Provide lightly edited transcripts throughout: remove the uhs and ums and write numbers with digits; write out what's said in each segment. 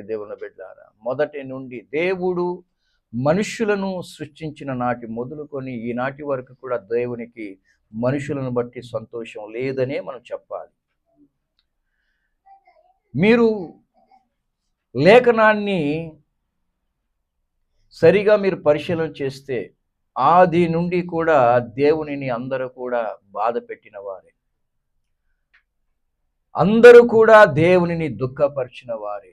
దేవుని బిడ్డలారా, మొదటి నుండి దేవుడు మనుష్యులను సృష్టించిన నాటి మొదలుకొని ఈనాటి వరకు కూడా దేవునికి మనుషులను బట్టి సంతోషం లేదనే మనం చెప్పాలి. మీరు లేఖనాన్ని సరిగా మీరు పరిశీలన చేస్తే ఆది నుండి కూడా దేవునిని అందరూ కూడా బాధ పెట్టిన వారే, అందరూ కూడా దేవునిని దుఃఖపరిచిన వారే.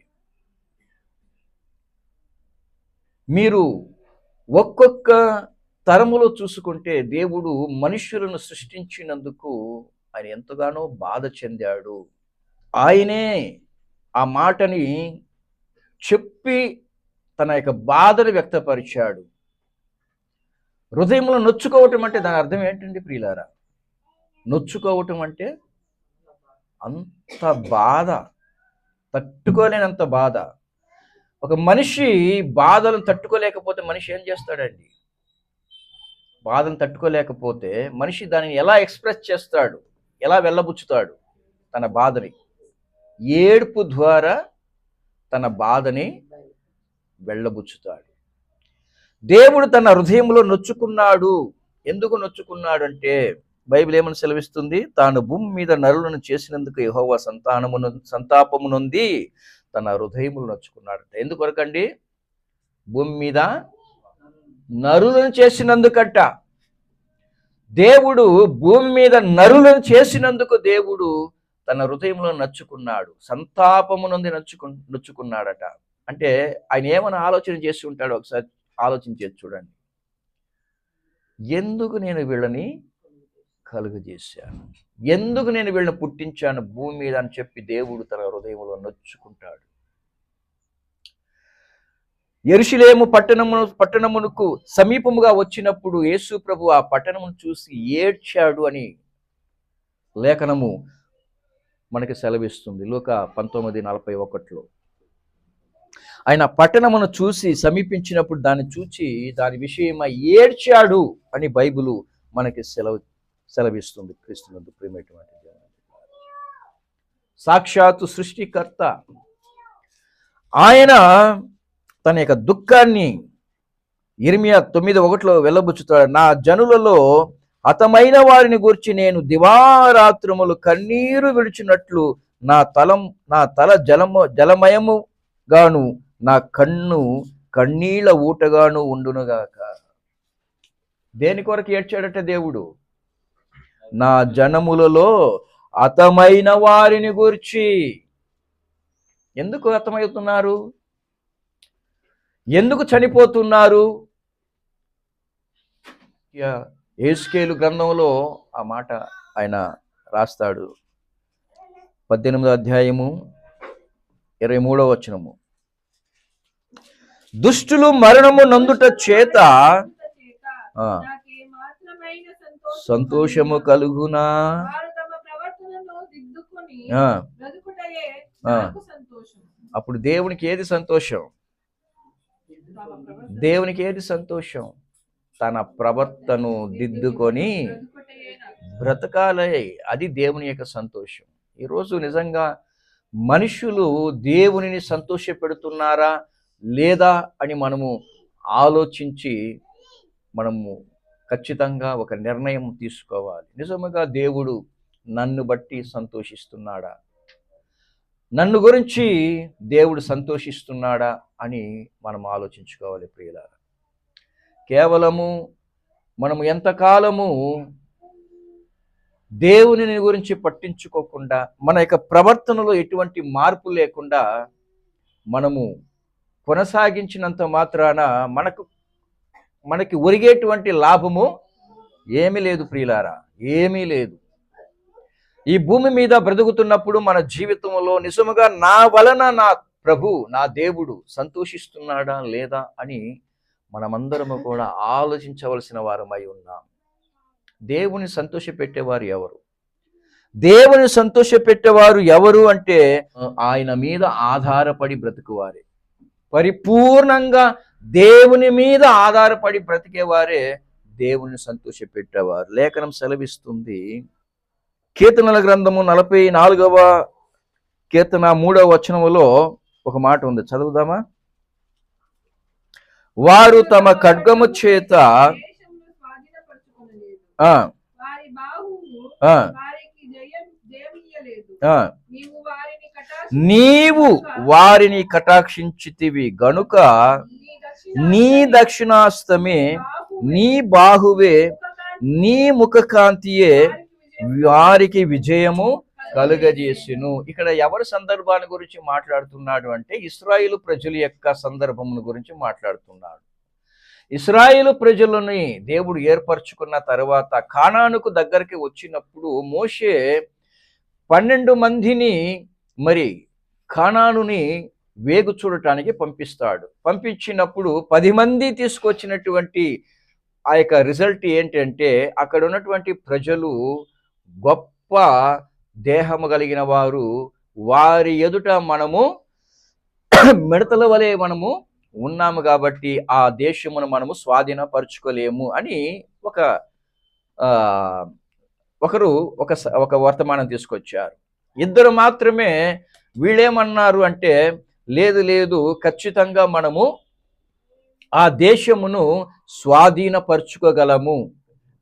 మీరు ఒక్కొక్క తరములో చూసుకుంటే దేవుడు మనుష్యులను సృష్టించినందుకు ఆయన ఎంతగానో బాధ చెందాడు. ఆయనే ఆ మాటని చెప్పి తన యొక్క బాధను వ్యక్తపరిచాడు. హృదయంలో నొచ్చుకోవటం అంటే దాని అర్థం ఏంటండి ప్రియులారా? నొచ్చుకోవటం అంటే అంత బాధ, తట్టుకోలేనంత బాధ. ఒక మనిషి బాధలను తట్టుకోలేకపోతే మనిషి ఏం చేస్తాడండి? బాధను తట్టుకోలేకపోతే మనిషి దానిని ఎలా ఎక్స్ప్రెస్ చేస్తాడు, ఎలా వెళ్ళబుచ్చుతాడు? తన బాధని ఏడుపు ద్వారా తన బాధని వెళ్ళబుచ్చుతాడు. దేవుడు తన హృదయంలో నొచ్చుకున్నాడు. ఎందుకు నొచ్చుకున్నాడు అంటే బైబిల్ ఏమని సెలవిస్తుంది? తాను భూమి మీద నరులను చేసినందుకు యెహోవా సంతాపము నొంది తన హృదయములు నొచ్చుకున్నాడు. ఎందుకొరకండి? భూమి మీద నరులను చేసినందుకట. దేవుడు భూమి మీద నరులను చేసినందుకు దేవుడు తన హృదయంలో నచ్చుకున్నాడు, సంతాపము నొంది నొచ్చుకున్నాడట. అంటే ఆయన ఏమైనా ఆలోచన చేసి ఉంటాడో ఒకసారి ఆలోచించేది చూడండి. ఎందుకు నేను వీళ్ళని కలుగజేశాను, ఎందుకు నేను వీళ్ళని పుట్టించాను భూమి మీద అని చెప్పి దేవుడు తన హృదయంలో నొచ్చుకుంటాడు. యెరూషలేము పట్టణమునకు సమీపముగా వచ్చినప్పుడు యేసు ప్రభు ఆ పట్టణమును చూసి ఏడ్చాడు అని లేఖనము మనకి సెలవిస్తుంది. లూకా 19:41. ఆయన పట్టణమును చూసి సమీపించినప్పుడు దాన్ని చూచి దాని విషయమై ఏడ్చాడు అని బైబిలు మనకి సెలవిస్తుంది. క్రీస్తునందు ప్రియమైనటువంటి సాక్షాత్తు సృష్టికర్త ఆయన తన యొక్క దుఃఖాన్ని ఇర్మియా 9:1 వెళ్ళబుచ్చుతాడు. నా జనులలో హతమైన వారిని గురించి నేను దివారాత్రములు కన్నీరు విడిచినట్లు నా తల జలమయము గాను నా కన్ను కన్నీళ్ల ఊటగాను ఉండునుగాక. దేని కొరకు ఏడ్చాడట దేవుడు? నా జనములలో హతమైన వారిని గూర్చి. ఎందుకు హతమవుతున్నారు? ఎందుకు చనిపోతున్నారు? యెహెజ్కేలు గ్రంథంలో ఆ మాట ఆయన రాస్తాడు. 18వ అధ్యాయము 23వ వచనము. దుష్టులు మరణము నందుట చేత సంతోషము కలుగునా? అప్పుడు దేవునికి ఏది సంతోషం? దేవునికి ఏది సంతోషం? తన ప్రవర్తను దిద్దుకొని బ్రతకాలే. అది దేవుని యొక్క సంతోషం. ఈరోజు నిజంగా మనుషులు దేవునిని సంతోష పెడుతున్నారా లేదా అని మనము ఆలోచించి మనము ఖచ్చితంగా ఒక నిర్ణయం తీసుకోవాలి. నిజముగా దేవుడు నన్ను బట్టి సంతోషిస్తున్నాడా, నన్ను గురించి దేవుడు సంతోషిస్తున్నాడా అని మనం ఆలోచించుకోవాలి ప్రియులారా. కేవలము మనము ఎంతకాలము దేవుని గురించి పట్టించుకోకుండా, మన యొక్క ప్రవర్తనలో ఎటువంటి మార్పు లేకుండా మనము కొనసాగించినంత మాత్రాన మనకి ఒరిగేటువంటి లాభము ఏమీ లేదు ప్రియులారా, ఏమీ లేదు. ఈ భూమి మీద బ్రతుకుతున్నప్పుడు మన జీవితంలో నిజముగా నా వలన నా ప్రభు, నా దేవుడు సంతోషిస్తున్నాడా లేదా అని మనమందరము కూడా ఆలోచించవలసిన వారమై ఉన్నాం. దేవుని సంతోషపెట్టేవారు ఎవరు? దేవుని సంతోషపెట్టేవారు ఎవరు అంటే ఆయన మీద ఆధారపడి బ్రతుకువారే. పరిపూర్ణంగా దేవుని మీద ఆధారపడి బ్రతికేవారే దేవుని సంతోషపెట్టేవారు. లేఖనం సెలవిస్తుంది, కీర్తనల గ్రంథము 44వ కీర్తన 3వ వచనములో ఒక మాట ఉంది, చదువుదామా? వారు తమ ఖడ్గము చేత నీవు వారిని కటాక్షించితివి గనుక నీ దక్షిణాస్తమే నీ బాహువే నీ ముఖకాంతియే వారికి విజయము కలుగజేసును. ఇక్కడ ఎవరి సందర్భాన్ని గురించి మాట్లాడుతున్నాడు అంటే ఇశ్రాయేలు ప్రజల యొక్క సందర్భమును గురించి మాట్లాడుతున్నాడు. ఇశ్రాయేలు ప్రజలని దేవుడు ఏర్పరచుకున్న తర్వాత కానానుకు దగ్గరికి వచ్చినప్పుడు మోషే 12 మందిని మరి కానానుని వేగు చూడటానికి పంపిస్తాడు. పంపించినప్పుడు 10 మంది తీసుకొచ్చినటువంటి ఆ యొక్క రిజల్ట్ ఏంటంటే అక్కడ ఉన్నటువంటి ప్రజలు గొప్ప దేహము కలిగిన వారు, వారి ఎదుట మనము మిడతల వలె మనము ఉన్నాము కాబట్టి ఆ దేశమును మనము స్వాధీనపరచుకోలేము అని ఒకరు ఒక వర్తమానం తీసుకొచ్చారు. 2 మాత్రమే వీళ్ళేమన్నారు అంటే లేదు ఖచ్చితంగా మనము ఆ దేశమును స్వాధీనపరచుకోగలము.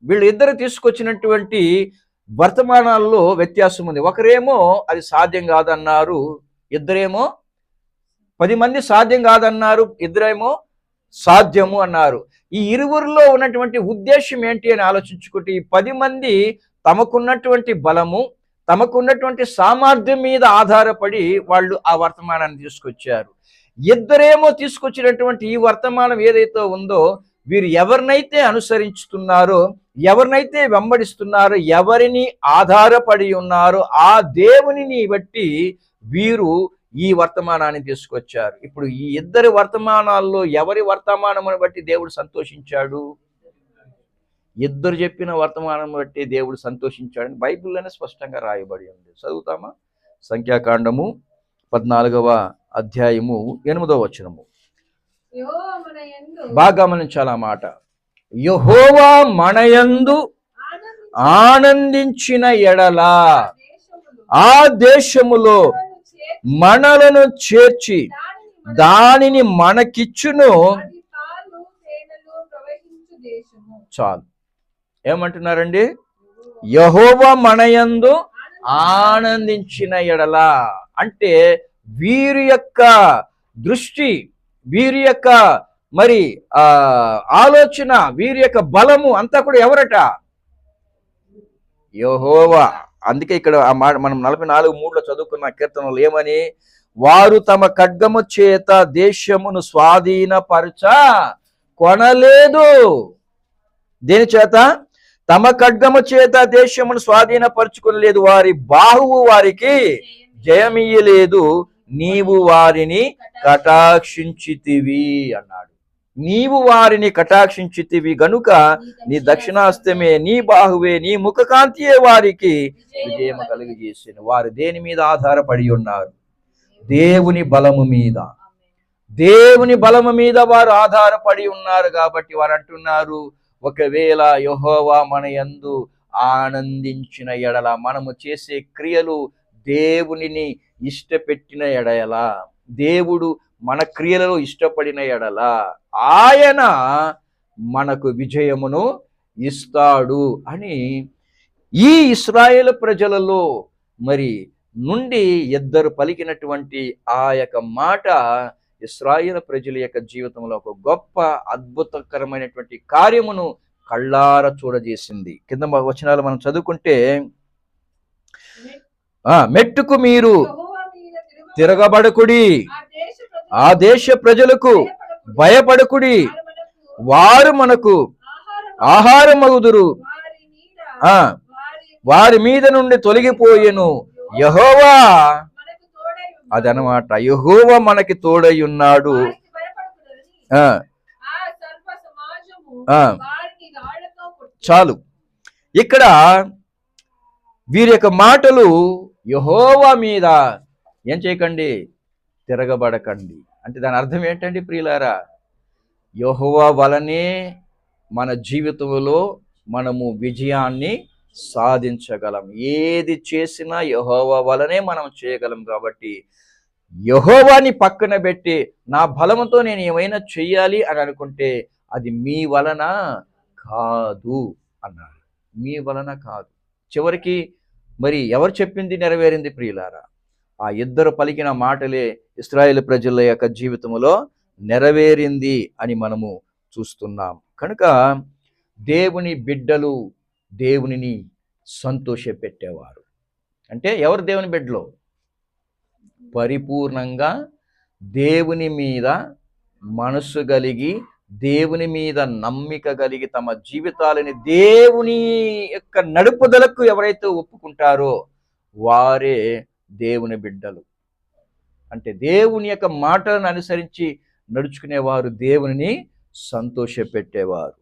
వీళ్ళిద్దరు తీసుకొచ్చినటువంటి వర్తమానాల్లో వ్యత్యాసం ఉంది. ఒకరేమో అది సాధ్యం కాదన్నారు, ఇద్దరేమో 10 మంది సాధ్యం కాదన్నారు, ఇద్దరేమో సాధ్యము అన్నారు. ఈ ఇరువురిలో ఉన్నటువంటి ఉద్దేశం ఏంటి అని ఆలోచించుకుంటే ఈ 10 మంది తమకున్నటువంటి బలము, తమకున్నటువంటి సామర్థ్యం మీద ఆధారపడి వాళ్ళు ఆ వర్తమానాన్ని తీసుకొచ్చారు. ఇద్దరేమో తీసుకొచ్చినటువంటి ఈ వర్తమానం ఏదైతే ఉందో వీరు ఎవరినైతే అనుసరించుతున్నారో, ఎవరినైతే వెంబడిస్తున్నారో, ఎవరిని ఆధారపడి ఉన్నారో ఆ దేవునిని బట్టి వీరు ఈ వర్తమానాన్ని తీసుకొచ్చారు. ఇప్పుడు ఈ ఇద్దరి వర్తమానాల్లో ఎవరి వర్తమానమును బట్టి దేవుడు సంతోషించాడు? ఇద్దరు చెప్పిన వర్తమానం బట్టి దేవుడు సంతోషించాడని బైబిల్లోనే స్పష్టంగా రాయబడి ఉంది. చదువుతామా? సంఖ్యాకాండము 14వ అధ్యాయము 8వ వచనము. బాగా గమనించాలా మాట. యెహోవా మనయందు ఆనందించిన ఎడల ఆ దేశములో మనలను చేర్చి దానిని మనకిచ్చును. చాలు. ఏమంటున్నారండి? యెహోవా మనయందు ఆనందించిన ఎడల అంటే వీరి యొక్క దృష్టి, వీరి యొక్క మరి ఆలోచన, వీరి యొక్క బలము అంతా కూడా ఎవరట? యెహోవా. అందుకే ఇక్కడ ఆ మాట మనం 44:3లో చదువుకున్న కీర్తనలు ఏమని? వారు తమ ఖడ్గము చేత దేశమును స్వాధీనపరచ కొనలేదు. దేని చేత? తమ ఖడ్గము చేత దేశమును స్వాధీనపరచుకొనలేదు, వారి బాహువు వారికి జయమియ్యలేదు, నీవు వారిని కటాక్షించితివి అన్నాడు. నీవు వారిని కటాక్షించితివి గనుక నీ దక్షిణాస్తమే నీ బాహువే నీ ముఖకాంతియే వారికి విజయము కలుగజేసిన. వారు దేని మీద ఆధారపడి ఉన్నారు? దేవుని బలము మీద. దేవుని బలము మీద వారు ఆధారపడి ఉన్నారు కాబట్టి వారు అంటున్నారు, ఒకవేళ యెహోవా మన యందు ఆనందించిన ఎడల, మనము చేసే క్రియలు దేవునిని ఇష్టపెట్టిన ఎడల, దేవుడు మన క్రియలలో ఇష్టపడిన ఎడల ఆయన మనకు విజయమును ఇస్తాడు అని ఈ ఇశ్రాయేలు ప్రజలలో మరి నుండి ఇద్దరు పలికినటువంటి ఆ యొక్క మాట ఇశ్రాయేలు ప్రజల యొక్క జీవితంలో ఒక గొప్ప అద్భుతకరమైనటువంటి కార్యమును కళ్ళార చూడజేసింది. కింద వచనాలు మనం చదువుకుంటే, మెట్టుకు మీరు తిరగబడకుడి, ఆ దేశ ప్రజలకు భయపడకుడి, వారు మనకు ఆహారమగుదురు, వారి మీద నుండి తొలగిపోయెను, యెహోవా అదనమాట, యెహోవా మనకి తోడై ఉన్నాడు. చాలు. ఇక్కడ వీరి యొక్క మాటలు యెహోవా మీద ఏం చేయకండి, తిరగబడకండి. అంటే దాని అర్థం ఏంటండి ప్రియులారా? యెహోవా వలనే మన జీవితంలో మనము విజయాన్ని సాధించగలం. ఏది చేసినా యెహోవా వలనే మనం చేయగలం. కాబట్టి యెహోవాని పక్కన పెట్టి నా బలముతో నేను ఏమైనా చెయ్యాలి అని అనుకుంటే అది మీ వలన కాదు అన్నాడు. మీ వలన కాదు. చివరికి మరి ఎవరు చెప్పింది నెరవేరింది ప్రియులారా? ఆ ఇద్దరు పలికిన మాటలే ఇశ్రాయేలు ప్రజల యొక్క జీవితంలో నెరవేరింది అని మనము చూస్తున్నాం. కనుక దేవుని బిడ్డలు దేవునిని సంతోషపెట్టేవారు. అంటే ఎవరు దేవుని బిడ్డలు? పరిపూర్ణంగా దేవుని మీద మనస్సు కలిగి, దేవుని మీద నమ్మిక కలిగి, తమ జీవితాలని దేవుని యొక్క నడుపుదలకు ఎవరైతే ఒప్పుకుంటారో వారే దేవుని బిడ్డలు. అంటే దేవుని యొక్క మాటలను అనుసరించి నడుచుకునేవారు దేవునిని సంతోషపెట్టేవారు.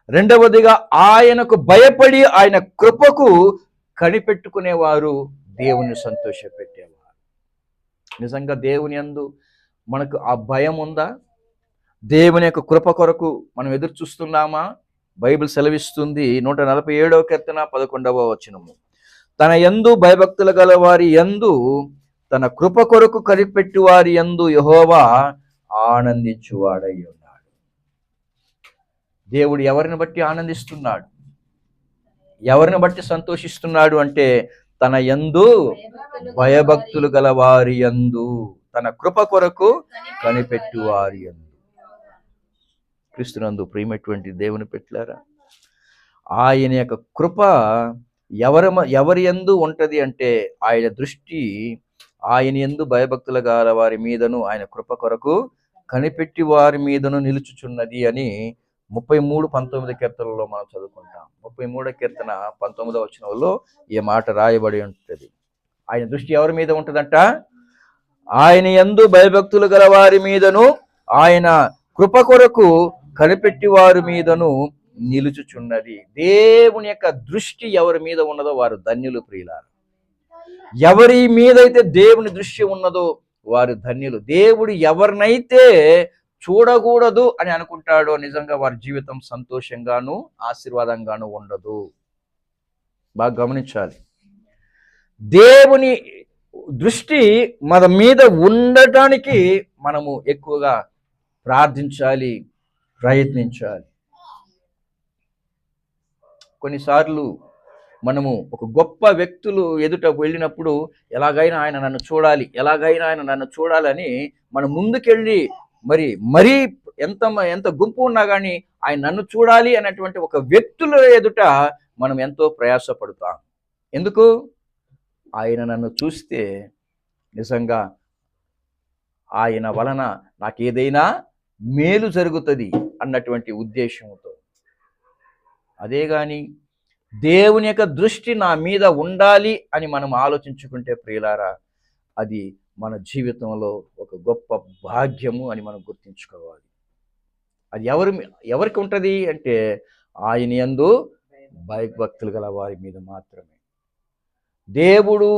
రెండవదిగా ఆయనకు భయపడి ఆయన కృపకు కనిపెట్టుకునేవారు దేవుని సంతోషపెట్టేవారు. నిజంగా దేవుని యందు మనకు ఆ భయం ఉందా? దేవుని యొక్క కృప కొరకు మనం ఎదురు చూస్తున్నామా? బైబిల్ సెలవిస్తుంది 147వ కీర్తన 11వ వచనము, తన యందు భయభక్తులు గల వారి యందు, తన కృప కొరకు కనిపెట్టు వారి యందు యెహోవా ఆనందించువాడై ఉన్నాడు. దేవుడు ఎవరిని బట్టి ఆనందిస్తున్నాడు? ఎవరిని బట్టి సంతోషిస్తున్నాడు అంటే తన యందు భయభక్తులు గల వారి యందు, తన కృప కొరకు కనిపెట్టు వారి యందు. క్రీస్తునందు ప్రియమైనటువంటి దేవుని పెట్టారా, ఆయన యొక్క కృప ఎవరి యందు ఉంటది అంటే ఆయన దృష్టి ఆయన యందు భయభక్తులు గల వారి మీదను, ఆయన కృప కొరకు కనిపెట్టి వారి మీదను నిలుచుచున్నది అని 33:19 కీర్తనలో మనం చదువుకుంటాం. 33వ కీర్తన 19వ వచనంలో ఈ మాట రాయబడి ఉంటుంది. ఆయన దృష్టి ఎవరి మీద ఉంటుందంట? ఆయన యందు భయభక్తులు గల వారి మీదను, ఆయన కృప కొరకు కనిపెట్టి వారి మీదను నిలుచుచున్నది. దేవుని యొక్క దృష్టి ఎవరి మీద ఉన్నదో వారు ధన్యులు ప్రియులారా. ఎవరి మీదైతే దేవుని దృష్టి ఉన్నదో వారు ధన్యులు. దేవుడు ఎవరినైతే చూడకూడదు అని అనుకుంటాడో నిజంగా వారి జీవితం సంతోషంగాను ఆశీర్వాదంగాను ఉండదు. బాగా గమనించాలి. దేవుని దృష్టి మన మీద ఉండటానికి మనము ఎక్కువగా ప్రార్థించాలి, ప్రయత్నించాలి. కొన్నిసార్లు మనము ఒక గొప్ప వ్యక్తులు ఎదుట వెళ్ళినప్పుడు ఎలాగైనా ఆయన నన్ను చూడాలి, ఎలాగైనా ఆయన నన్ను చూడాలని మనం ముందుకెళ్ళి మరీ ఎంత గుంపు ఉన్నా కానీ ఆయన నన్ను చూడాలి అన్నటువంటి ఒక వ్యక్తుల ఎదుట మనం ఎంతో ప్రయాసపడతాం. ఎందుకు? ఆయన నన్ను చూస్తే నిజంగా ఆయన వలన నాకు ఏదైనా మేలు జరుగుతుంది అన్నటువంటి ఉద్దేశంతో. అదే కానీ దేవుని యొక్క దృష్టి నా మీద ఉండాలి అని మనం ఆలోచించుకుంటే ప్రియులారా, అది మన జీవితంలో ఒక గొప్ప భాగ్యము అని మనం గుర్తించుకోవాలి. అది ఎవరికి ఉంటుంది అంటే ఆయన యందు భయభక్తులు గల వారి మీద మాత్రమే. దేవుడు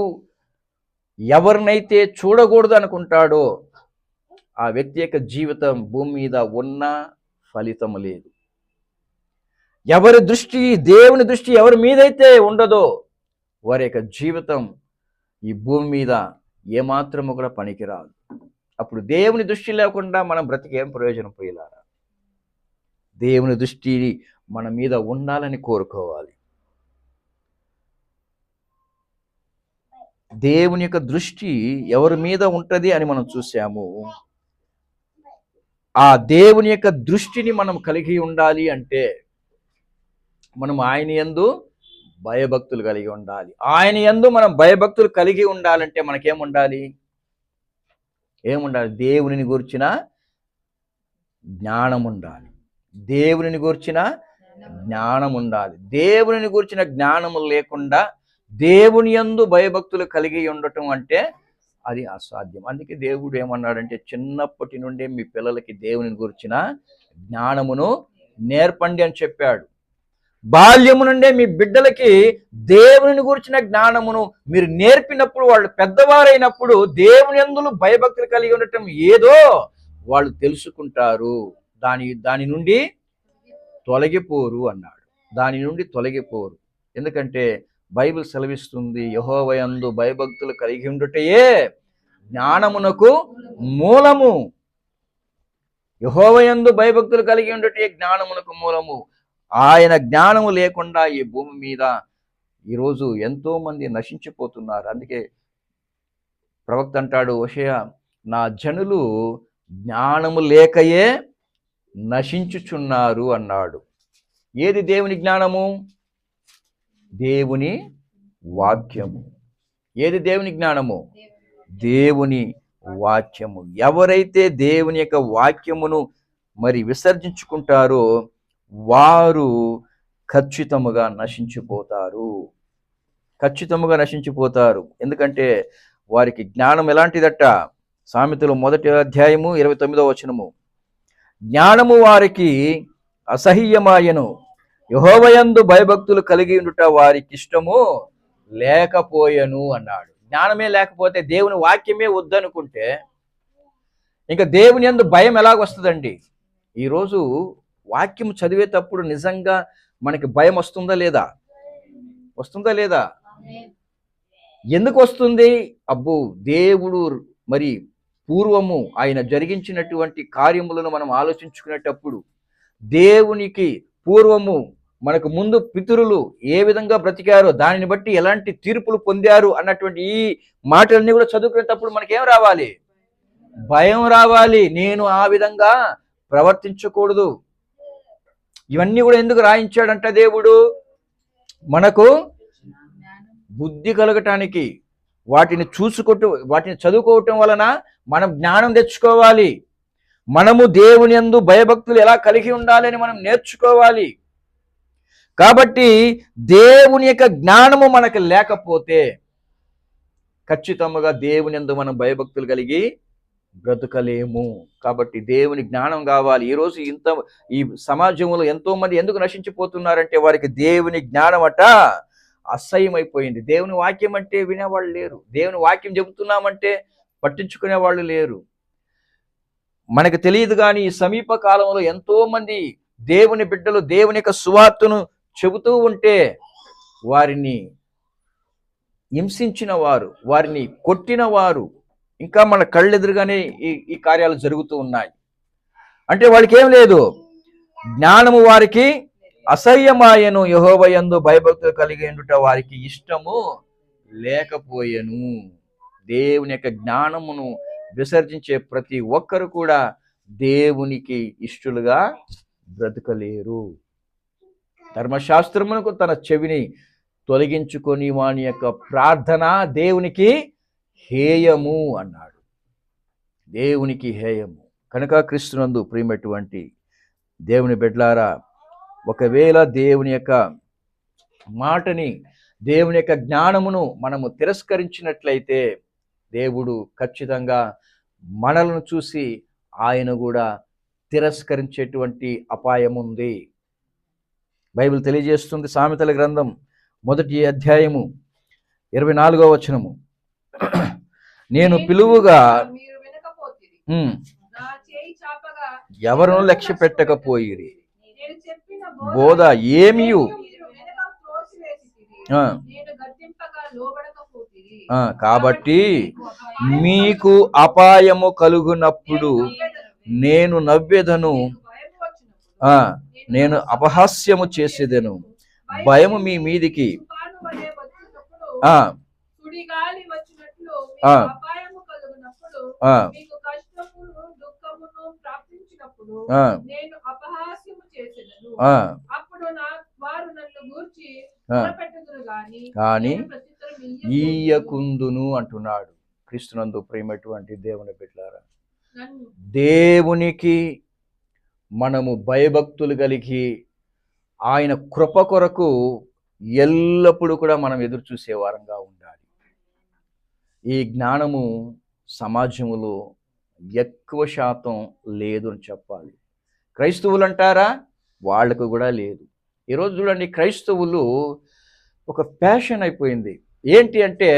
ఎవరినైతే చూడకూడదు అనుకుంటాడో ఆ వ్యక్తి యొక్క జీవితం భూమి మీద ఉన్న ఫలితం లేదు. దేవుని దృష్టి ఎవరి మీదైతే ఉండదో వారి యొక్క జీవితం ఈ భూమి మీద ఏమాత్రము కూడా పనికిరాదు. అప్పుడు దేవుని దృష్టి లేకుండా మనం బ్రతికేం ప్రయోజనం ప్రియులారా? దేవుని దృష్టి మన మీద ఉండాలని కోరుకోవాలి. దేవుని యొక్క దృష్టి ఎవరి మీద ఉంటది అని మనం చూసాము. ఆ దేవుని యొక్క దృష్టిని మనం కలిగి ఉండాలి అంటే మనం ఆయన యందు భయభక్తులు కలిగి ఉండాలి. ఆయన యందు మనం భయభక్తులు కలిగి ఉండాలంటే మనకేముండాలి? ఏముండాలి? దేవునిని గూర్చిన జ్ఞానం ఉండాలి. దేవునిని గూర్చిన జ్ఞానం ఉండాలి. దేవునిని గూర్చిన జ్ఞానము లేకుండా దేవుని యందు భయభక్తులు కలిగి ఉండటం అంటే అది అసాధ్యం. అందుకే దేవుడు ఏమన్నాడంటే చిన్నప్పటి నుండే మీ పిల్లలకి దేవుని గురించిన జ్ఞానమును నేర్పండి అని చెప్పాడు. బాల్యము నుండే మీ బిడ్డలకి దేవుని గురించిన జ్ఞానమును మీరు నేర్పినప్పుడు, వాళ్ళు పెద్దవారైనప్పుడు దేవుని యందు భయభక్తులు కలిగి ఉండటం ఏదో వాళ్ళు తెలుసుకుంటారు. దాని నుండి తొలగిపోరు అన్నాడు. దాని నుండి తొలగిపోరు. ఎందుకంటే బైబిల్ సెలవిస్తుంది, యెహోవా యందు భయభక్తులు కలిగి ఉండుటయే జ్ఞానమునకు మూలము. యెహోవా యందు భయభక్తులు కలిగి ఉండుటయే జ్ఞానమునకు మూలము. ఆయన జ్ఞానము లేకుండా ఈ భూమి మీద ఈరోజు ఎంతో మంది నశించిపోతున్నారు. అందుకే ప్రవక్త అంటాడు, హోషేయ, నా జనులు జ్ఞానము లేకయే నశించుచున్నారు అన్నాడు. ఏది దేవుని జ్ఞానము? దేవుని వాక్యము. ఏది దేవుని జ్ఞానము? దేవుని వాక్యము. ఎవరైతే దేవుని యొక్క వాక్యమును మరి విసర్జించుకుంటారో వారు ఖచ్చితముగా నశించిపోతారు. ఖచ్చితముగా నశించిపోతారు. ఎందుకంటే వారికి జ్ఞానం ఎలాంటిదట? సామెతలు 1వ అధ్యాయము 29వ వచనము, జ్ఞానము వారికి అసహ్యమాయను, యెహోవా యందు భయభక్తులు కలిగి ఉండుట వారికి ఇష్టము లేకపోయెను అన్నాడు. జ్ఞానమే లేకపోతే, దేవుని వాక్యమే వద్దనుకుంటే ఇంకా దేవుని యందు భయం ఎలాగొస్తుందండి? ఈరోజు వాక్యం చదివేటప్పుడు నిజంగా మనకి భయం వస్తుందా లేదా? వస్తుందా లేదా? ఎందుకు వస్తుంది? అబ్బో, దేవుడు మరి పూర్వము ఆయన జరిగించినటువంటి కార్యములను మనం ఆలోచించుకునేటప్పుడు, దేవునికి పూర్వము మనకు ముందు పితరులు ఏ విధంగా బ్రతికారో దానిని బట్టి ఎలాంటి తీర్పులు పొందారు అన్నటువంటి ఈ మాటలన్నీ కూడా చదువుకునేటప్పుడు మనకేం రావాలి? భయం రావాలి. నేను ఆ విధంగా ప్రవర్తించకూడదు. ఇవన్నీ కూడా ఎందుకు రాయించాడంట దేవుడు? మనకు బుద్ధి కలగటానికి. వాటిని చదువుకోవటం వలన మనం జ్ఞానం తెచ్చుకోవాలి. మనము దేవుని యందు భయభక్తులు ఎలా కలిగి ఉండాలని మనం నేర్చుకోవాలి. కాబట్టి దేవుని యొక్క జ్ఞానము మనకు లేకపోతే ఖచ్చితంగా దేవుని యందు మనం భయభక్తులు కలిగి బ్రతకలేము. కాబట్టి దేవుని జ్ఞానం కావాలి. ఈరోజు ఈ సమాజంలో ఎంతో మంది ఎందుకు నశించిపోతున్నారంటే వారికి దేవుని జ్ఞానం అట అసహ్యమైపోయింది. దేవుని వాక్యం అంటే వినేవాళ్ళు లేరు. దేవుని వాక్యం చెబుతున్నామంటే పట్టించుకునే వాళ్ళు లేరు. మనకు తెలియదు కానీ ఈ సమీప కాలంలో ఎంతో మంది దేవుని బిడ్డలు దేవుని యొక్క సువార్తను చెబుతూ ఉంటే వారిని హింసించిన వారు, వారిని కొట్టిన వారు ఇంకా మన కళ్ళెదురుగానే ఈ కార్యాలు జరుగుతూ ఉన్నాయి. అంటే వాళ్ళకి ఏం లేదు, జ్ఞానము వారికి అసహ్యమాయను, యెహోవా యందు భయభక్తులు కలిగి ఉండుట వారికి ఇష్టము లేకపోయెను. దేవుని యొక్క జ్ఞానమును విసర్జించే ప్రతి ఒక్కరు కూడా దేవునికి ఇష్టలుగా బ్రతకలేరు. ధర్మశాస్త్రమునకు తన చెవిని తొలగించుకొని వాని యొక్క ప్రార్థన దేవునికి హేయము అన్నాడు. దేవునికి హేయము. కనుక క్రీస్తునందు ప్రియమైనటువంటి దేవుని బిడ్డలారా, ఒకవేళ దేవుని యొక్క మాటని, దేవుని యొక్క జ్ఞానమును మనము తిరస్కరించినట్లయితే దేవుడు ఖచ్చితంగా మనలను చూసి ఆయన కూడా తిరస్కరించేటువంటి అపాయం ఉంది. బైబిల్ తెలియజేస్తుంది. సామెతల గ్రంథం 1వ అధ్యాయము 24వ వచనము, నేను పిలువుగా ఎవరును లక్ష్య పెట్టకపోయిరి, బోధ ఏమియు కాబట్టి మీకు అపాయము కలుగునప్పుడు నేను నవ్వెదను, నేను అపహాస్యము చేసేదను, భయము మీ మీదికి కానీ ఈయకుందును అంటున్నాడు. క్రీస్తునందు ప్రియమైనటువంటి దేవుని బిడ్డలారా, దేవునికి మనము భయభక్తులు కలిగి ఆయన కృప కొరకు ఎల్లప్పుడూ కూడా మనం ఎదురు చూసే వారంగా ఉండాలి. ఈ జ్ఞానము సమాజంలో ఎక్కువ శాతం లేదు అని చెప్పాలి. క్రైస్తవులు అంటారా, వాళ్ళకు కూడా లేదు. ఈరోజు చూడండి, క్రైస్తవులు ఒక ప్యాషన్ అయిపోయింది. ఏంటి అంటే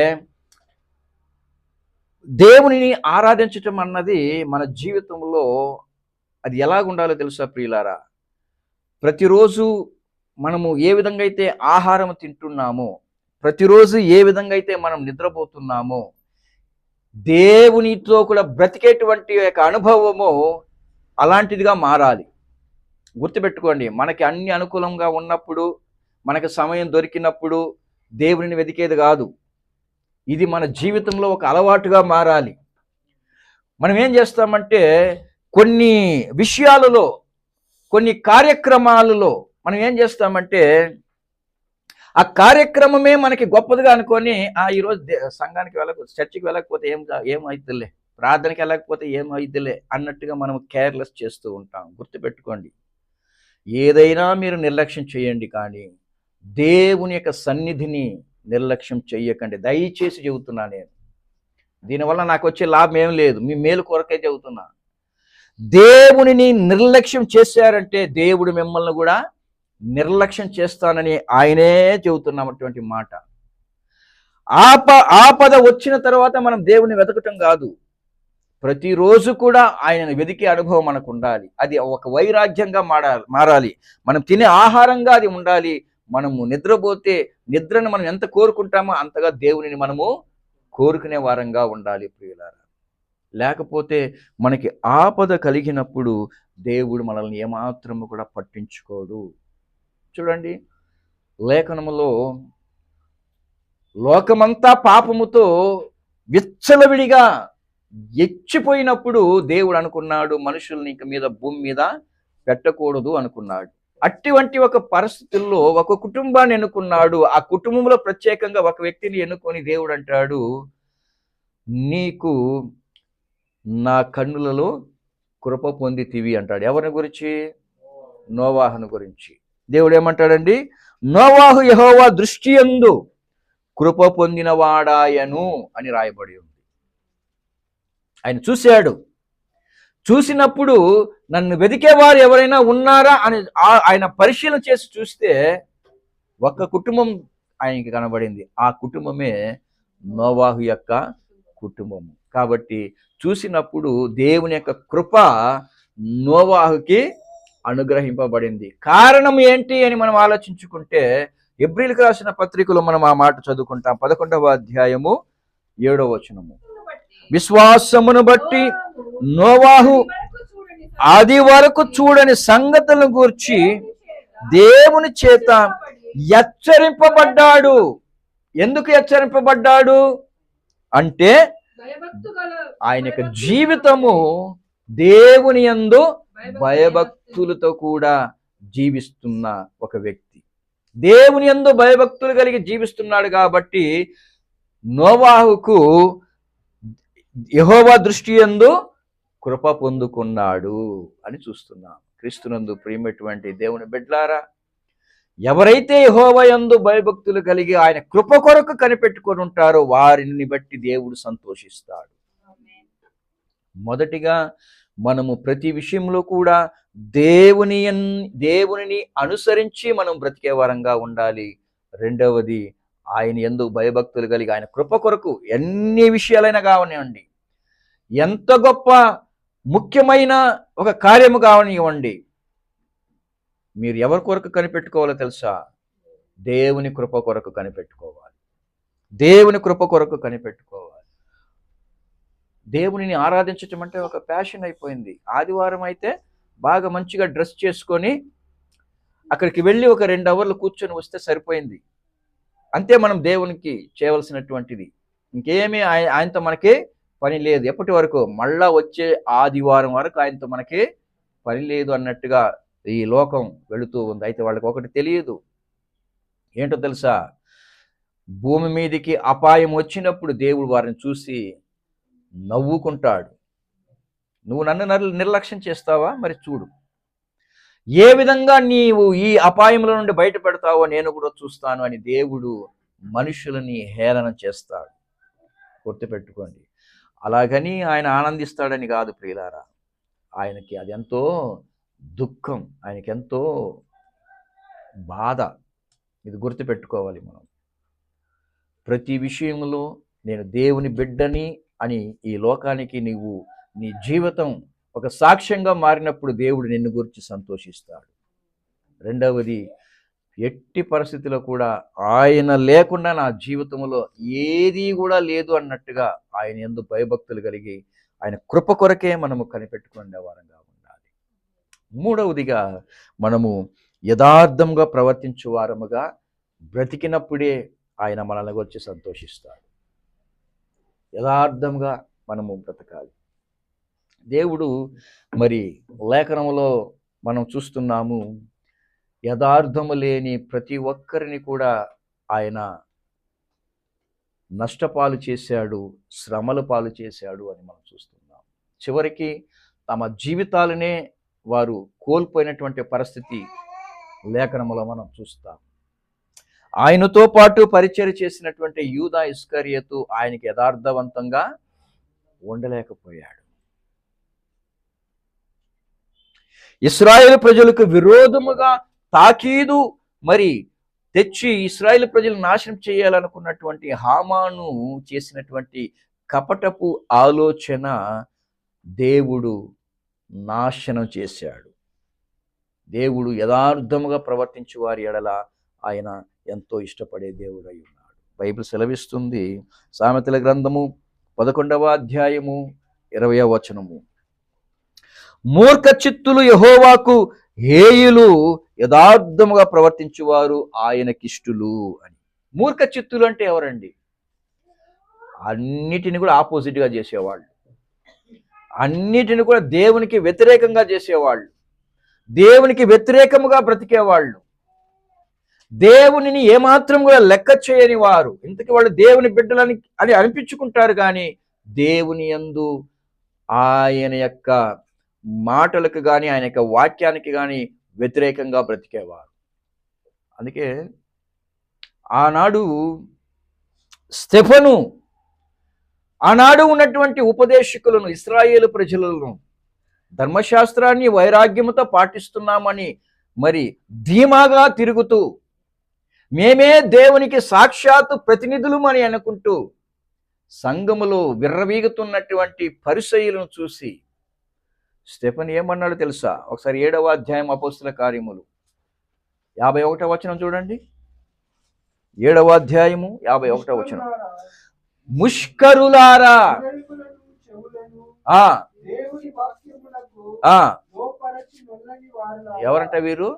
దేవునిని ఆరాధించటం అన్నది మన జీవితంలో అది ఎలాగుండాలో తెలుసా ప్రియులారా? ప్రతిరోజు మనము ఏ విధంగా అయితే ఆహారం తింటున్నామో, ప్రతిరోజు ఏ విధంగా అయితే మనం నిద్రపోతున్నామో, దేవునితో కూడా బ్రతికేటువంటి యొక్క అనుభవము అలాంటిదిగా మారాలి. గుర్తుపెట్టుకోండి, మనకి అన్ని అనుకూలంగా ఉన్నప్పుడు, మనకి సమయం దొరికినప్పుడు దేవునిని వెతికేది కాదు. ఇది మన జీవితంలో ఒక అలవాటుగా మారాలి. మనం ఏం చేస్తామంటే కొన్ని విషయాలలో, కొన్ని కార్యక్రమాలలో మనం ఏం చేస్తామంటే ఆ కార్యక్రమమే మనకి గొప్పదిగా అనుకొని ఈరోజు సంఘానికి చర్చికి వెళ్ళకపోతే ఏమైద్దిలే, ప్రార్థనకి వెళ్ళకపోతే ఏమైద్దిలే అన్నట్టుగా మనం కేర్లెస్ చేస్తూ ఉంటాం. గుర్తుపెట్టుకోండి, ఏదైనా మీరు నిర్లక్ష్యం చేయండి, కానీ దేవుని యొక్క సన్నిధిని నిర్లక్ష్యం చెయ్యకండి. దయచేసి చెబుతున్నా నేను. దీనివల్ల నాకు వచ్చే లాభం ఏం లేదు, మీ మేలు కొరకే చెబుతున్నా. దేవునిని నిర్లక్ష్యం చేశారంటే దేవుడు మిమ్మల్ని కూడా నిర్లక్ష్యం చేస్తానని ఆయనే చెబుతున్నటువంటి మాట. ఆపద వచ్చిన తర్వాత మనం దేవుని వెతకటం కాదు, ప్రతిరోజు కూడా ఆయనను వెతికే అనుభవం మనకు ఉండాలి. అది ఒక వైరాగ్యంగా మారాలి. మనం తినే ఆహారంగా అది ఉండాలి. మనము నిద్రపోతే నిద్రను మనం ఎంత కోరుకుంటామో అంతగా దేవునిని మనము కోరుకునే వారంగా ఉండాలి ప్రియులారా. లేకపోతే మనకి ఆపద కలిగినప్పుడు దేవుడు మనల్ని ఏమాత్రము కూడా పట్టించుకోడు. చూడండి, లేఖనములో లోకమంతా పాపముతో విచ్చలవిడిగా ఎచ్చిపోయినప్పుడు దేవుడు అనుకున్నాడు, మనుషుల్ని ఇంక మీద భూమి మీద పెట్టకూడదు అనుకున్నాడు. అటువంటి ఒక పరిస్థితుల్లో ఒక కుటుంబాన్ని ఎన్నుకున్నాడు. ఆ కుటుంబంలో ప్రత్యేకంగా ఒక వ్యక్తిని ఎన్నుకొని దేవుడు అంటాడు, నీకు నా కన్నులలో కృప పొందితివి అంటాడు. ఎవరిని గురించి? నోవాహును గురించి. దేవుడు ఏమంటాడండి? నోవాహు యెహోవా దృష్టి యందు కృప పొందినవాడాయను అని రాయబడి ఉంది. ఆయన చూశాడు. చూసినప్పుడు నన్ను వెతికేవారు ఎవరైనా ఉన్నారా అని ఆయన పరిశీలన చేసి చూస్తే ఒక్క కుటుంబం ఆయనకి కనబడింది. ఆ కుటుంబమే నోవాహు యొక్క కుటుంబము. కాబట్టి చూసినప్పుడు దేవుని యొక్క కృప నోవాహుకి అనుగ్రహింపబడింది. కారణం ఏంటి అని మనం ఆలోచించుకుంటే హెబ్రీయులకు రాసిన పత్రికలో మనం ఆ మాట చదువుకుంటాం. 11వ అధ్యాయము 7వ వచనము. విశ్వాసమును బట్టి నోవాహు ఆది వరకు చూడని సంగతులను గూర్చి దేవుని చేత హెచ్చరింపబడ్డాడు. ఎందుకు హెచ్చరింపబడ్డాడు అంటే ఆయన యొక్క జీవితము దేవుని యందు భయభక్తులతో కూడా జీవిస్తున్న ఒక వ్యక్తి. దేవుని యందు భయభక్తులు కలిగి జీవిస్తున్నాడు కాబట్టి నోవాహుకు యెహోవా దృష్టి యందు కృప పొందుకున్నాడు అని చూస్తున్నాం. క్రీస్తునందు ప్రియమైనటువంటి దేవుని బిడ్డలారా, ఎవరైతే యెహోవా యందు భయభక్తులు కలిగి ఆయన కృప కొరకు కనిపెట్టుకొని ఉంటారో వారిని బట్టి దేవుడు సంతోషిస్తాడు. మొదటిగా మనము ప్రతి విషయంలో కూడా దేవునిని అనుసరించి మనం బ్రతికే వారంగా ఉండాలి. రెండవది, ఆయన యందు భయభక్తులు కలిగి ఆయన కృప కొరకు ఎన్ని విషయాలైనా కావనివ్వండి, ఎంత గొప్ప ముఖ్యమైన ఒక కార్యము కావనివ్వండి, మీరు ఎవరి కొరకు కనిపెట్టుకోవాలో తెలుసా? దేవుని కృప కొరకు కనిపెట్టుకోవాలి. దేవుని కృప కొరకు కనిపెట్టుకోవాలి. దేవునిని ఆరాధించటం అంటే ఒక ప్యాషన్ అయిపోయింది. ఆదివారం అయితే బాగా మంచిగా డ్రెస్ చేసుకొని అక్కడికి వెళ్ళి ఒక 2 అవర్లు కూర్చొని వస్తే సరిపోయింది. అంతే మనం దేవునికి చేయవలసినటువంటిది. ఇంకేమీ ఆయనతో మనకి పని లేదు. ఎప్పటి వరకు? మళ్ళా వచ్చే ఆదివారం వరకు ఆయనతో మనకి పని లేదు అన్నట్టుగా ఈ లోకం వెళుతూ ఉంది. అయితే వాళ్ళకి ఒకటి తెలియదు. ఏంటో తెలుసా? భూమి మీదికి అపాయం వచ్చినప్పుడు దేవుడు వారిని చూసి నవ్వుకుంటాడు. నువ్వు నన్ను నిర్లక్ష్యం చేస్తావా? మరి చూడు, ఏ విధంగా నీవు ఈ అపాయంలో నుండి బయటపడతావో నేను కూడా చూస్తాను అని దేవుడు మనుషులని హేళన చేస్తాడు. గుర్తుపెట్టుకోండి. అలాగని ఆయన ఆనందిస్తాడని కాదు ప్రియులారా. ఆయనకి అది ఎంతో దుఃఖం, ఆయనకి ఎంతో బాధ. ఇది గుర్తుపెట్టుకోవాలి మనం. ప్రతి విషయంలో నేను దేవుని బిడ్డని అని ఈ లోకానికి నీవు నీ జీవితం ఒక సాక్ష్యంగా మారినప్పుడు దేవుడు నిన్ను గురించి సంతోషిస్తాడు. రెండవది, ఎట్టి పరిస్థితిలో కూడా ఆయన లేకుండా నా జీవితంలో ఏదీ కూడా లేదు అన్నట్టుగా ఆయన యందు భయభక్తులు కలిగి ఆయన కృప కొరకే మనము కనిపెట్టుకునే వారంగా ఉండాలి. మూడవదిగా, మనము యథార్థంగా ప్రవర్తించు వారముగా బ్రతికినప్పుడే ఆయన మనల్ని గురించి సంతోషిస్తాడు. యథార్థంగా మనము బ్రతకాలి. దేవుడు మరి లేఖనంలో మనం చూస్తున్నాము, యథార్థము లేని ప్రతి ఒక్కరిని కూడా ఆయన నష్టపాలు చేశాడు, శ్రమల పాలు చేశాడు అని మనం చూస్తున్నాం. చివరికి తమ జీవితాలనే వారు కోల్పోయినటువంటి పరిస్థితి లేఖనములో మనం చూస్తాం. ఆయనతో పాటు పరిచర్య చేసినటువంటి యూదా ఇస్కరియోతు ఆయనకి యథార్థవంతంగా ఉండలేకపోయాడు. ఇశ్రాయేలు ప్రజలకు విరోధముగా తాకీదు మరి తెచ్చి ఇశ్రాయేలు ప్రజలు నాశనం చేయాలనుకున్నటువంటి హామాను చేసినటువంటి కపటపు ఆలోచన దేవుడు నాశనం చేశాడు. దేవుడు యథార్థముగా ప్రవర్తించే వారి ఎడల ఆయన ఎంతో ఇష్టపడే దేవుడై ఉన్నాడు. బైబిల్ సెలవిస్తుంది, సామెతల గ్రంథము 11వ అధ్యాయము 20వ వచనము, మూర్ఖ చిత్తులు యెహోవాకు హేయులు, యథార్థముగా ప్రవర్తించువారు ఆయనకిష్టులు అని. మూర్ఖ చిత్తులు అంటే ఎవరండి? అన్నిటిని కూడా ఆపోజిట్గా చేసేవాళ్ళు, అన్నిటిని కూడా దేవునికి వ్యతిరేకంగా చేసేవాళ్ళు, దేవునికి వ్యతిరేకముగా బ్రతికేవాళ్ళు, దేవునిని ఏమాత్రం కూడా లెక్క చేయని వారు. ఇంతకీ వాళ్ళు దేవుని బిడ్డలని అని అనిపించుకుంటారు, కానీ దేవుని యందు ఆయన యొక్క మాటలకు కానీ ఆయన యొక్క వాక్యానికి కానీ వ్యతిరేకంగా బ్రతికేవారు. అందుకే ఆనాడు స్టెఫను, ఆనాడు ఉన్నటువంటి ఉపదేశకులను, ఇశ్రాయేలు ప్రజలను ధర్మశాస్త్రాన్ని వైరాగ్యముతో పాటిస్తున్నామని మరి ధీమాగా తిరుగుతూ, మేమే దేవునికి సాక్షాత్తు ప్రతినిధులమని అనుకుంటూ సంఘములో విర్రవీగుతున్నటువంటి పరిసయ్యులను చూసి స్టెఫను ఏమన్నాడు తెలుసా? ఒకసారి 7వ అధ్యాయం అపోస్తల కార్యములు 51వ వచనం చూడండి. 7వ అధ్యాయము 51వ వచనం, ముష్కరులారా, ఎవరంట వీరు?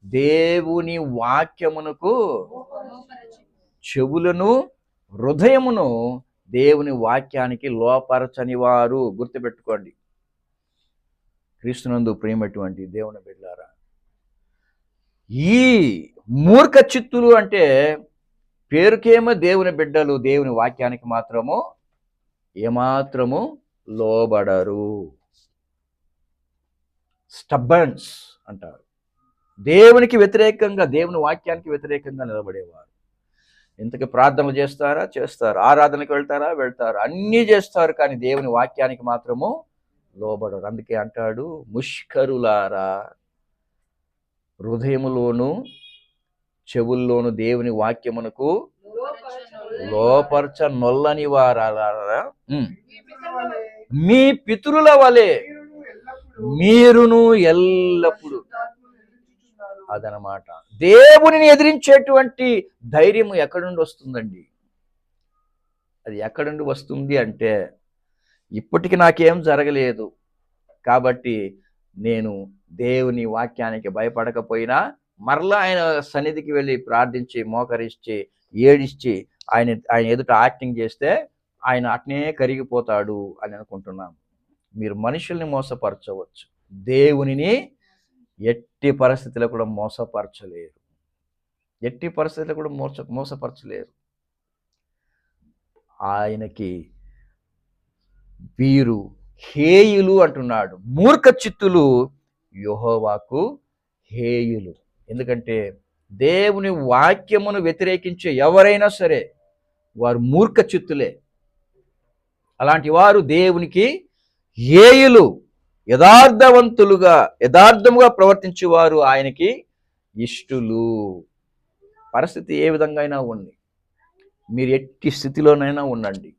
దేవుని వాక్యమునకు చెవులను హృదయమును దేవుని వాక్యానికి లోపరచని వారు. గుర్తుపెట్టుకోండి క్రీస్తునందు ప్రేమటువంటి దేవుని బిడ్డలారా, ఈ మూర్ఖ చిత్తులు అంటే పేరుకేమో దేవుని బిడ్డలు, దేవుని వాక్యానికి మాత్రము ఏమాత్రము లోబడరు. స్టబ్బర్న్స్ అంటారు. దేవునికి వ్యతిరేకంగా, దేవుని వాక్యానికి వ్యతిరేకంగా నిలబడేవారు. ఇంతకీ ప్రార్థనలు చేస్తారా? చేస్తారు. ఆరాధనకు వెళ్తారా? వెళ్తారు. అన్నీ చేస్తారు, కానీ దేవుని వాక్యానికి మాత్రము లోబడరు. అందుకే అంటాడు, ముష్కరులారా, హృదయములోను చెవుల్లోను దేవుని వాక్యమునకు లోపరచ నొల్లని వారారా, మీ పితరుల వలె మీరును ఎల్లప్పుడు. అదనమాట. దేవునిని ఎదిరించేటువంటి ధైర్యం ఎక్కడి నుండి వస్తుందండి? అది ఎక్కడి నుండి వస్తుంది అంటే, ఇప్పటికి నాకేం జరగలేదు కాబట్టి నేను దేవుని వాక్యానికి భయపడకపోయినా మరలా ఆయన సన్నిధికి వెళ్ళి ప్రార్థించి, మోకరించి, ఏడిచి ఆయన ఎదుట యాక్టింగ్ చేస్తే ఆయన అట్నే కరిగిపోతాడు అని అనుకుంటున్నాం. మీరు మనుషుల్ని మోసపరచవచ్చు, దేవునిని ఎట్టి పరిస్థితుల్లో కూడా మోసపరచలేరు. ఎట్టి పరిస్థితుల్లో కూడా మోసపరచలేరు. ఆయనకి వీరు హేయులు అంటున్నాడు. మూర్ఖ చిత్తులు యెహోవాకు హేయులు. ఎందుకంటే దేవుని వాక్యమును వ్యతిరేకించే ఎవరైనా సరే వారు మూర్ఖ చిత్తులే. అలాంటి వారు దేవునికి హేయులు. యథార్థవంతులుగా, యథార్థముగా ప్రవర్తించేవారు ఆయనకి ఇష్టులు. పరిస్థితి ఏ విధంగా అయినా ఉంది, మీరు ఎట్టి స్థితిలోనైనా ఉండండి,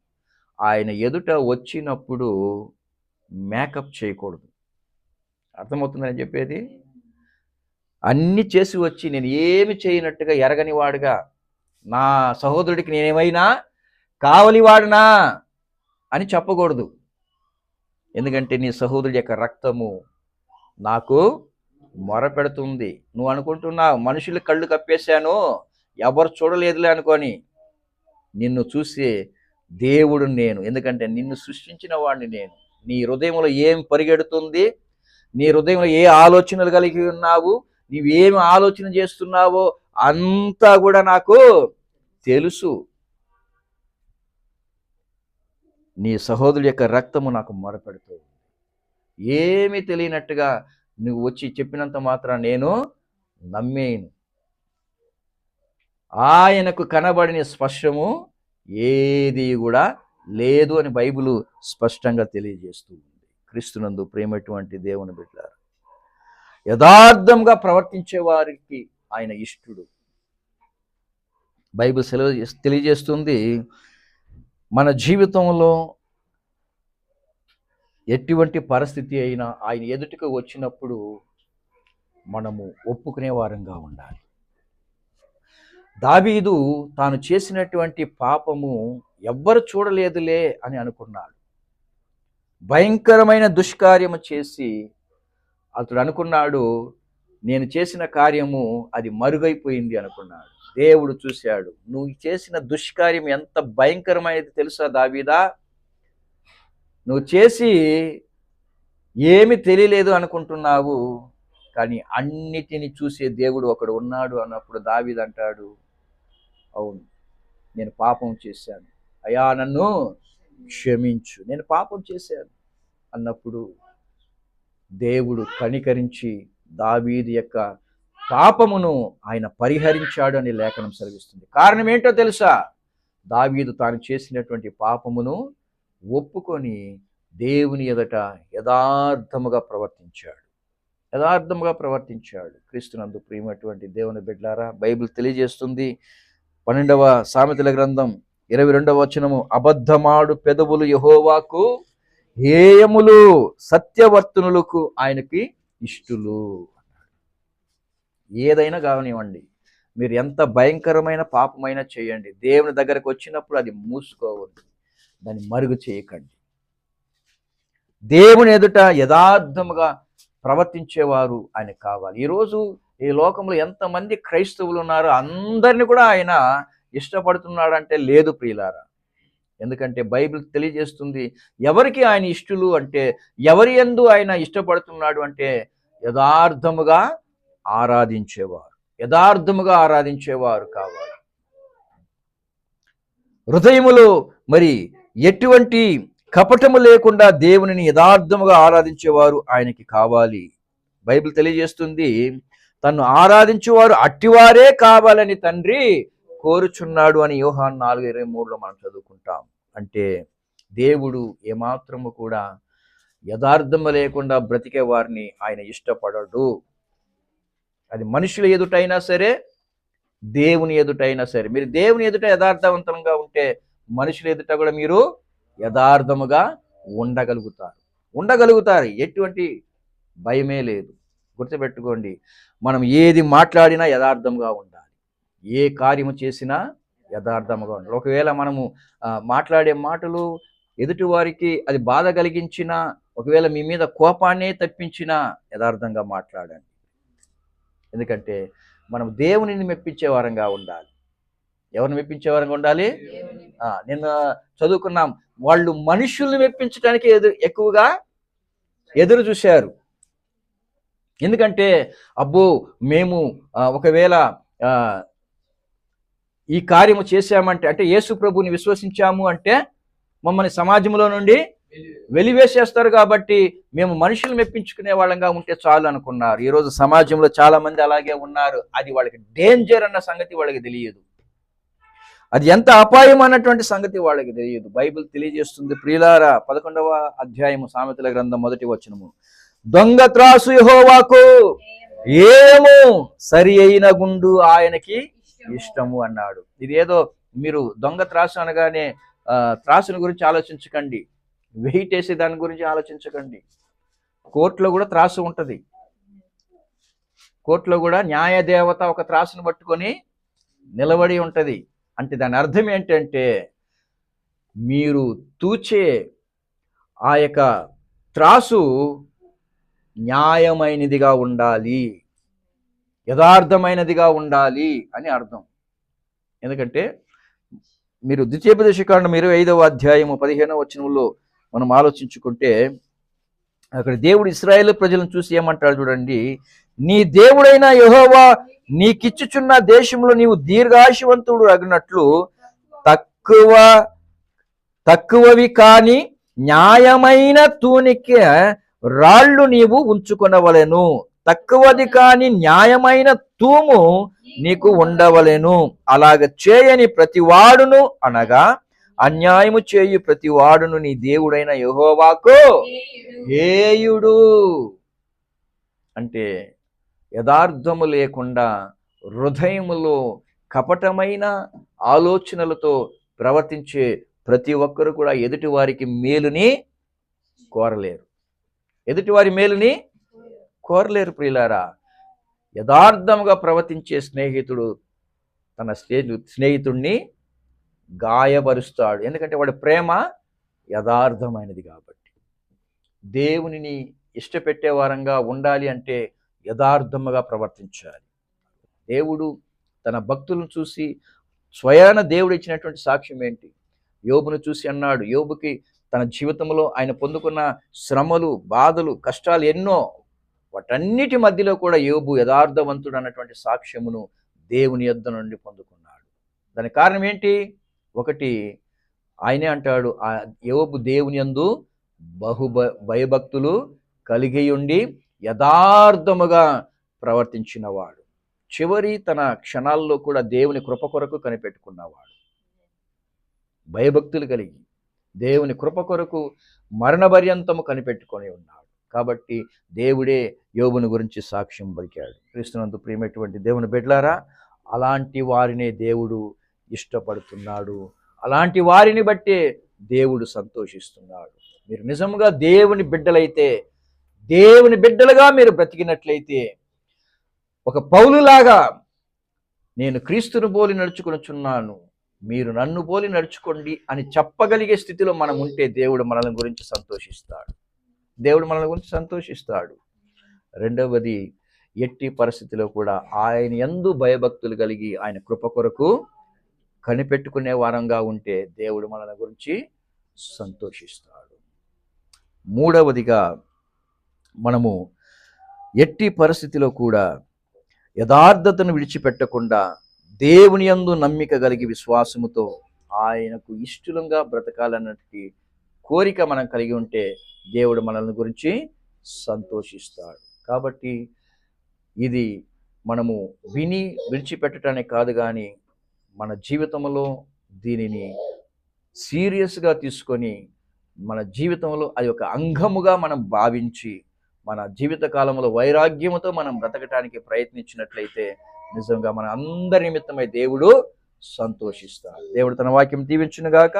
ఆయన ఎదుట వచ్చినప్పుడు మేకప్ చేయకూడదు. అర్థమవుతుందని చెప్పేది? అన్నీ చేసి వచ్చి నేను ఏమి చేయనట్టుగా ఎరగని వాడుగా, నా సహోదరుడికి నేనేమైనా కావలివాడినా అని చెప్పకూడదు. ఎందుకంటే నీ సహోదరుడి యొక్క రక్తము నాకు మొరపెడుతుంది. నువ్వు అనుకుంటున్నావు మనుషులు కళ్ళు కప్పేశాను, ఎవరు చూడలేదులే అనుకొని. నిన్ను చూసే దేవుడు నేను. ఎందుకంటే నిన్ను సృష్టించిన వాడిని నేను. నీ హృదయంలో ఏం పరిగెడుతుంది, నీ హృదయంలో ఏ ఆలోచనలు కలిగి ఉన్నావు, నీవేమి ఆలోచన చేస్తున్నావో అంతా కూడా నాకు తెలుసు. నీ సహోదరుడి యొక్క రక్తము నాకు మొరపెడుతుంది. ఏమీ తెలియనట్టుగా నువ్వు వచ్చి చెప్పినంత మాత్రం నేను నమ్మేను. ఆయనకు కనబడిన స్పర్శము ఏది కూడా లేదు అని బైబిల్ స్పష్టంగా తెలియజేస్తూ ఉంది. క్రీస్తునందు ప్రేమటువంటి దేవుని బిడ్డలారా, యథార్థంగా ప్రవర్తించే వారికి ఆయన ఇష్టుడు. బైబిల్ తెలియజేస్తుంది, మన జీవితంలో ఎటువంటి పరిస్థితి అయినా ఆయన ఎదుటికి వచ్చినప్పుడు మనము ఒప్పుకునే వారంగా ఉండాలి. దావీదు తాను చేసినటువంటి పాపము ఎవ్వరు చూడలేదులే అని అనుకున్నాడు. భయంకరమైన దుష్కార్యము చేసి అతడు అనుకున్నాడు, నేను చేసిన కార్యము అది మరుగైపోయింది అనుకున్నాడు. దేవుడు చూశాడు, నువ్వు చేసిన దుష్కార్యం ఎంత భయంకరమైనది తెలుసా దావీదా? నువ్వు చేసి ఏమి తెలియలేదు అనుకుంటున్నావు, కానీ అన్నిటిని చూసే దేవుడు ఒకడు ఉన్నాడు అన్నప్పుడు దావీదు అంటాడు, అవును నేను పాపం చేశాను అయ్యా, నన్ను క్షమించు, నేను పాపం చేశాను అన్నప్పుడు దేవుడు కనికరించి దావీదు యొక్క పాపమును ఆయన పరిహరించాడు అని లేఖనం సెలవిస్తుంది. కారణం ఏంటో తెలుసా? దావీదు తాను చేసినటువంటి పాపమును ఒప్పుకొని దేవుని ఎదుట యథార్థముగా ప్రవర్తించాడు. క్రీస్తునందు ప్రియమైనటువంటి దేవుని బిడ్డలారా, బైబిల్ తెలియజేస్తుంది 12వ సామెతల గ్రంథం 22వ వచనము, అబద్ధమాడు పెదవులు యెహోవాకు హేయములు, సత్యవర్తనులకు ఆయనకి ఇష్టులు. ఏదైనా కావనివ్వండి, మీరు ఎంత భయంకరమైన పాపమైనా చేయండి, దేవుని దగ్గరకు వచ్చినప్పుడు అది మూసుకోవద్దు, దాన్ని మరుగు చేయకండి. దేవుని ఎదుట యథార్థముగా ప్రవర్తించేవారు ఆయన కావాలి. ఈరోజు ఈ లోకంలో ఎంతమంది క్రైస్తవులు ఉన్నారో అందరినీ కూడా ఆయన ఇష్టపడుతున్నాడంటే లేదు ప్రియులారా. ఎందుకంటే బైబిల్ తెలియజేస్తుంది, ఎవరికి ఆయన ఇష్టలు అంటే, ఎవరి యందు ఆయన ఇష్టపడుతున్నాడు అంటే యథార్థముగా ఆరాధించేవారు కావాలి. హృదయములో మరి ఎటువంటి కపటము లేకుండా దేవునిని యథార్థముగా ఆరాధించేవారు ఆయనకి కావాలి. బైబిల్ తెలియజేస్తుంది, తన్ను ఆరాధించేవారు అట్టివారే కావాలని తండ్రి కోరుచున్నాడు అని యోహాను 4:23లో మనం చదువుకుంటాం. అంటే దేవుడు ఏమాత్రము కూడా యథార్థము లేకుండా బ్రతికే వారిని ఆయన ఇష్టపడడు. అది మనుషుల ఎదుటైనా సరే, దేవుని ఎదుటైనా సరే. మీరు దేవుని ఎదుట యథార్థవంతంగా ఉంటే మనుషుల ఎదుట కూడా మీరు యథార్థముగా ఉండగలుగుతారు. ఎటువంటి భయమే లేదు. గుర్తుపెట్టుకోండి, మనం ఏది మాట్లాడినా యథార్థంగా ఉండాలి, ఏ కార్యము చేసినా యథార్థముగా ఉండాలి. ఒకవేళ మనము మాట్లాడే మాటలు ఎదుటి వారికి అది బాధ కలిగించినా, ఒకవేళ మీ మీద కోపాన్నే తప్పించినా యథార్థంగా మాట్లాడండి. ఎందుకంటే మనం దేవునిని మెప్పించే వారంగా ఉండాలి. ఎవరిని మెప్పించే వారంగా ఉండాలి? నిన్న చదువుకున్నాం, వాళ్ళు మనుషుల్ని మెప్పించడానికి ఎక్కువగా ఎదురు చూశారు. ఎందుకంటే అబ్బో మేము ఒకవేళ ఈ కార్యము చేశామంటే, అంటే యేసు ప్రభుని విశ్వసించాము అంటే మమ్మల్ని సమాజంలో నుండి వెలివేసేస్తారు, కాబట్టి మేము మనుషులు మెప్పించుకునే వాళ్ళంగా ఉంటే చాలు అనుకున్నారు. ఈరోజు సమాజంలో చాలా మంది అలాగే ఉన్నారు. అది వాళ్ళకి డేంజర్ అన్న సంగతి వాళ్ళకి తెలియదు, అది ఎంత అపాయం అన్నటువంటి సంగతి వాళ్ళకి తెలియదు. బైబిల్ తెలియజేస్తుంది ప్రియులారా, 11వ అధ్యాయము సామెతల గ్రంథం 1వ వచనము, దొంగ త్రాసు యెహోవాకు ఏమో సరి అయిన గుండు ఆయనకి ఇష్టము అన్నాడు. ఇదేదో మీరు దొంగ త్రాసు అనగానే త్రాసుని గురించి ఆలోచించకండి, వెయిట్ వేసే దాని గురించి ఆలోచించకండి. కోర్టులో కూడా త్రాసు ఉంటుంది. కోర్టులో కూడా న్యాయదేవత ఒక త్రాసును పట్టుకొని నిలబడి ఉంటుంది. అంటే దాని అర్థం ఏంటంటే మీరు తూచే ఆ యొక్క త్రాసు న్యాయమైనదిగా ఉండాలి, యథార్థమైనదిగా ఉండాలి అని అర్థం. ఎందుకంటే మీరు ద్వితీయోపదేశకాండం 25వ అధ్యాయము 15వ వచనంలో మనం ఆలోచించుకుంటే అక్కడ దేవుడు ఇశ్రాయేలు ప్రజలను చూసి ఏమంటాడు చూడండి, నీ దేవుడైన యెహోవా నీకిచ్చుచున్న దేశంలో నీవు దీర్ఘాయుష్మంతుడు అగినట్లు తక్కువవి కాని న్యాయమైన తూనిక రాళ్ళు నీవు ఉంచుకొనవలెను. తక్కువది కాని న్యాయమైన తూము నీకు ఉండవలెను. అలాగ చేయని ప్రతివాడును అనగా అన్యాయము చేయు ప్రతివాడును నీ దేవుడైన యెహోవాకు హేయుడు. అంటే యథార్థము లేకుండా హృదయములో కపటమైన ఆలోచనలతో ప్రవర్తించే ప్రతి ఒక్కరు కూడా ఎదుటి వారికి మేలుని కోరలేరు. ఎదుటివారి మేలుని కోరలేరు ప్రియులారా. యథార్థముగా ప్రవర్తించే స్నేహితుడు తన స్నేహితుడిని గాయపరుస్తాడు. ఎందుకంటే వాడి ప్రేమ యథార్థమైనది కాబట్టి. దేవునిని ఇష్టపెట్టే వారంగా ఉండాలి అంటే యథార్థముగా ప్రవర్తించాలి. దేవుడు తన భక్తులను చూసి స్వయాన దేవుడు ఇచ్చినటువంటి సాక్ష్యం ఏంటి? యోబును చూసి అన్నాడు, యోబుకి తన జీవితంలో ఆయన పొందుకున్న శ్రమలు, బాధలు, కష్టాలు ఎన్నో, వాటన్నిటి మధ్యలో కూడా యోబు యథార్థవంతుడు అన్నటువంటి సాక్ష్యమును దేవుని యొద్ద నుండి పొందుకున్నాడు. దానికి కారణం ఏంటి? ఒకటి, ఆయనే అంటాడు, యోబు దేవుని యందు భయభక్తులు కలిగి ఉండి యథార్థముగా ప్రవర్తించినవాడు. చివరి తన క్షణాల్లో కూడా దేవుని కృప కొరకు కనిపెట్టుకున్నవాడు. భయభక్తులు కలిగి దేవుని కృప కొరకు మరణ పర్యంతము కనిపెట్టుకొని ఉన్నాడు. కాబట్టి దేవుడే యోబుని గురించి సాక్ష్యం పలికాడు. క్రీస్తునందు ప్రియమైనటువంటి దేవుని బిడ్డలారా, అలాంటి వారినే దేవుడు ఇష్టపడుతున్నాడు. అలాంటి వారిని బట్టే దేవుడు సంతోషిస్తున్నాడు. మీరు నిజంగా దేవుని బిడ్డలైతే, దేవుని బిడ్డలుగా మీరు బ్రతికినట్లయితే, ఒక పౌలులాగా నేను క్రీస్తును పోలి నడుచుకొనుచున్నాను, మీరు నన్ను పోలి నడుచుకోండి అని చెప్పగలిగే స్థితిలో మనం ఉంటే దేవుడు మనల్ని గురించి సంతోషిస్తాడు. దేవుడు మనల్ని గురించి సంతోషిస్తాడు. రెండవది, ఎట్టి పరిస్థితిలో కూడా ఆయన యందు భయభక్తులు కలిగి ఆయన కృప కొరకు కనిపెట్టుకునే వారంగా ఉంటే దేవుడు మనల్ని గురించి సంతోషిస్తాడు. మూడవదిగా, మనము ఎట్టి పరిస్థితిలో కూడా యథార్థతను విడిచిపెట్టకుండా దేవుని యందు నమ్మిక కలిగి విశ్వాసముతో ఆయనకు ఇష్టంగా బ్రతకాలన్నటి కోరిక మనం కలిగి ఉంటే దేవుడు మనల్ని గురించి సంతోషిస్తాడు. కాబట్టి ఇది మనము విని విడిచిపెట్టడానికి కాదు, కానీ మన జీవితంలో దీనిని సీరియస్గా తీసుకొని మన జీవితంలో అది ఒక అంగముగా మనం భావించి మన జీవిత కాలంలో వైరాగ్యముతో మనం బ్రతకటానికి ప్రయత్నించినట్లయితే నిజంగా మన అందరి నిమిత్తమై దేవుడు సంతోషిస్తాడు. దేవుడు తన వాక్యం దీవించునుగాక.